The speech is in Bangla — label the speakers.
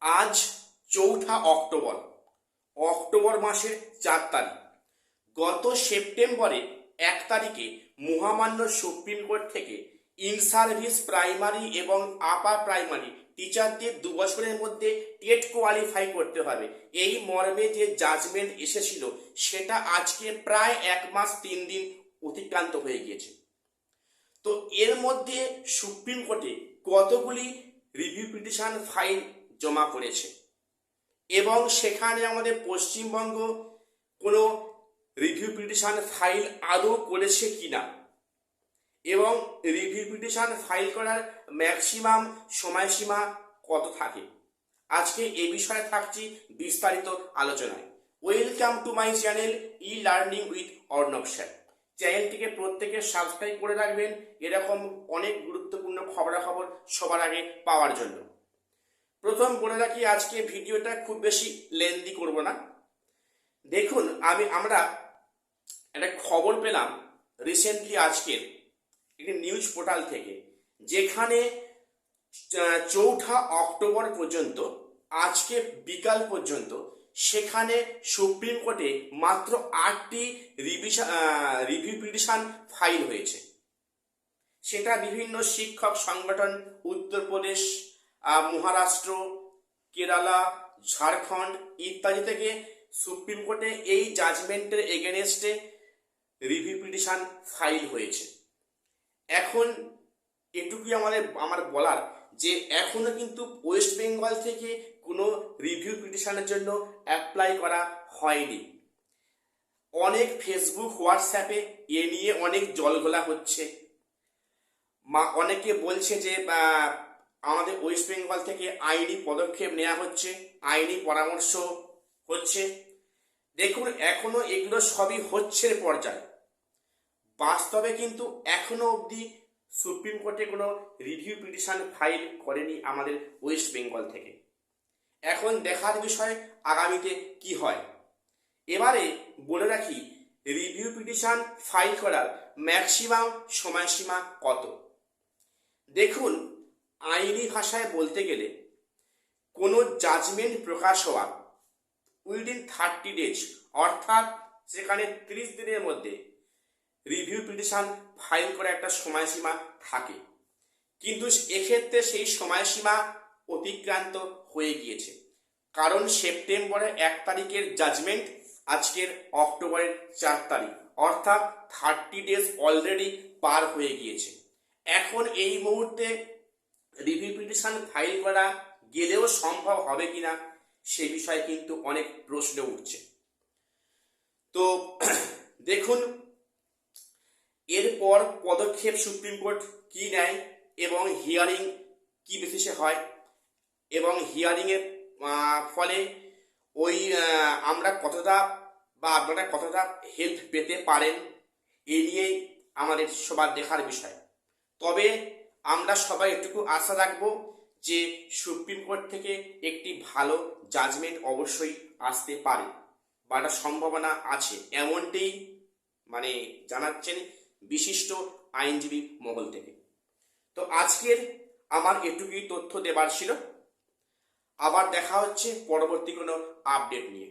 Speaker 1: আজ 4 অক্টোবর, অক্টোবর মাসের 4 তারিখ। গত সেপ্টেম্বরে 1 তারিখে মহামান্য সুপ্রিম কোর্ট থেকে ইন সার্ভিস প্রাইমারি এবং আপার প্রাইমারি টিচারদের 2 বছরের মধ্যে টেট কোয়ালিফাই করতে হবে, এই মর্মে যে জাজমেন্ট এসেছিল সেটা আজকে প্রায় 1 মাস 3 দিন অতিক্রান্ত হয়ে গিয়েছে। তো এর মধ্যে সুপ্রিম কোর্টে কতগুলি রিভিউ পিটিশন ফাইল জমা করেছে এবং সেখানে আমাদের পশ্চিমবঙ্গ কোনো রিভিউ পিটিশন ফাইল আদৌ করেছে কিনা এবং রিভিউ পিটিশন ফাইল করার ম্যাক্সিমাম সময়সীমা কত থাকে, আজকে এ বিষয়ে থাকছি বিস্তারিত আলোচনায়। Welcome to my channel e learning with Arnab sir. চ্যানেলটিকে প্রত্যেকে সাবস্ক্রাইব করে রাখবেন এরকম অনেক গুরুত্বপূর্ণ খবরাখবর সবার আগে পাওয়ার জন্য। প্রথম বলে রাখি, আজকে ভিডিওটা খুব বেশি লেন্দি করব না। দেখুন, আমরা একটা খবর পেলাম রিসেন্টলি আজকের একটি নিউজ পোর্টাল থেকে, যেখানে 4 অক্টোবর পর্যন্ত, আজকে বিকাল পর্যন্ত সেখানে সুপ্রিম কোর্টে মাত্র 8টি রিভিউ পিটিশন ফাইল হয়েছে। সেটা বিভিন্ন শিক্ষক সংগঠন, উত্তরপ্রদেশ, মহারাষ্ট্র, কেরালা, ঝাড়খণ্ড ইত্যাদি থেকে সুপ্রিম কোর্টে এই জাজমেন্টের এগেনস্টে রিভিউ পিটিশন ফাইল হয়েছে। এখন এটুকুই আমার বলার যে এখনো কিন্তু ওয়েস্ট বেঙ্গল থেকে কোনো রিভিউ পিটিশনের জন্য অ্যাপ্লাই করা হয়নি। অনেক ফেসবুক, হোয়াটসঅ্যাপে এ নিয়ে অনেক জলঘোলা হচ্ছে। অনেকে বলছে যে আমাদের ওয়েস্ট বেঙ্গল থেকে আইনি পদক্ষেপ নেওয়া হচ্ছে, আইনি পরামর্শ হচ্ছে। দেখুন, এখনো এগুলো সবই হচ্ছে পর্যায়ে, বাস্তবে কিন্তু এখনো অবধি সুপ্রিম কোর্টে কোনো রিভিউ পিটিশন ফাইল করেনি আমাদের ওয়েস্ট বেঙ্গল থেকে। এখন দেখার বিষয় আগামীতে কি হয়। এবারে বলে রাখি, রিভিউ পিটিশন ফাইল করার ম্যাক্সিমাম সময়সীমা কত। দেখুন, আইনি ভাষায় বলতে গেলে কোনো জাজমেন্ট প্রকাশ হওয়ার উইদিন 30 ডেজ, অর্থাৎ সেখানে 30 দিনের মধ্যে রিভিউ পিটিশন ফাইল করে একটা সময়সীমা থাকে, কিন্তু এক্ষেত্রে সেই সময়সীমা অতিক্রান্ত হয়ে গিয়েছে। কারণ সেপ্টেম্বরের 1 তারিখের জাজমেন্ট, আজকের অক্টোবরের 4 তারিখ, অর্থাৎ 30 ডেজ অলরেডি পার হয়ে গিয়েছে। এখন এই মুহূর্তে রিভিউ পিটিশন ফাইল করা গেলেও সম্ভব হবে কিনা সে বিষয়ে কিন্তু অনেক প্রশ্ন উঠছে। তো দেখুন, এরপর পদক্ষেপ সুপ্রিম কোর্ট কি নেয় এবং হিয়ারিং কি বেসিসে হয় এবং হিয়ারিংয়ের ফলে আমরা কতটা বা আপনারা কতটা হেল্প পেতে পারেন, এ নিয়েই আমাদের সবার দেখার বিষয়। তবে আমরা সবাই এটুকু আশা রাখবো যে সুপ্রিম কোর্ট থেকে একটি ভালো জাজমেন্ট অবশ্যই আসতে পারে বা একটা সম্ভাবনা আছে, এমনটাই জানাচ্ছেন বিশিষ্ট আইনজীবী মহল থেকে। তো আজকের আমার এটুকুই তথ্য দেবার ছিল। আবার দেখা হচ্ছে পরবর্তী কোনো আপডেট নিয়ে।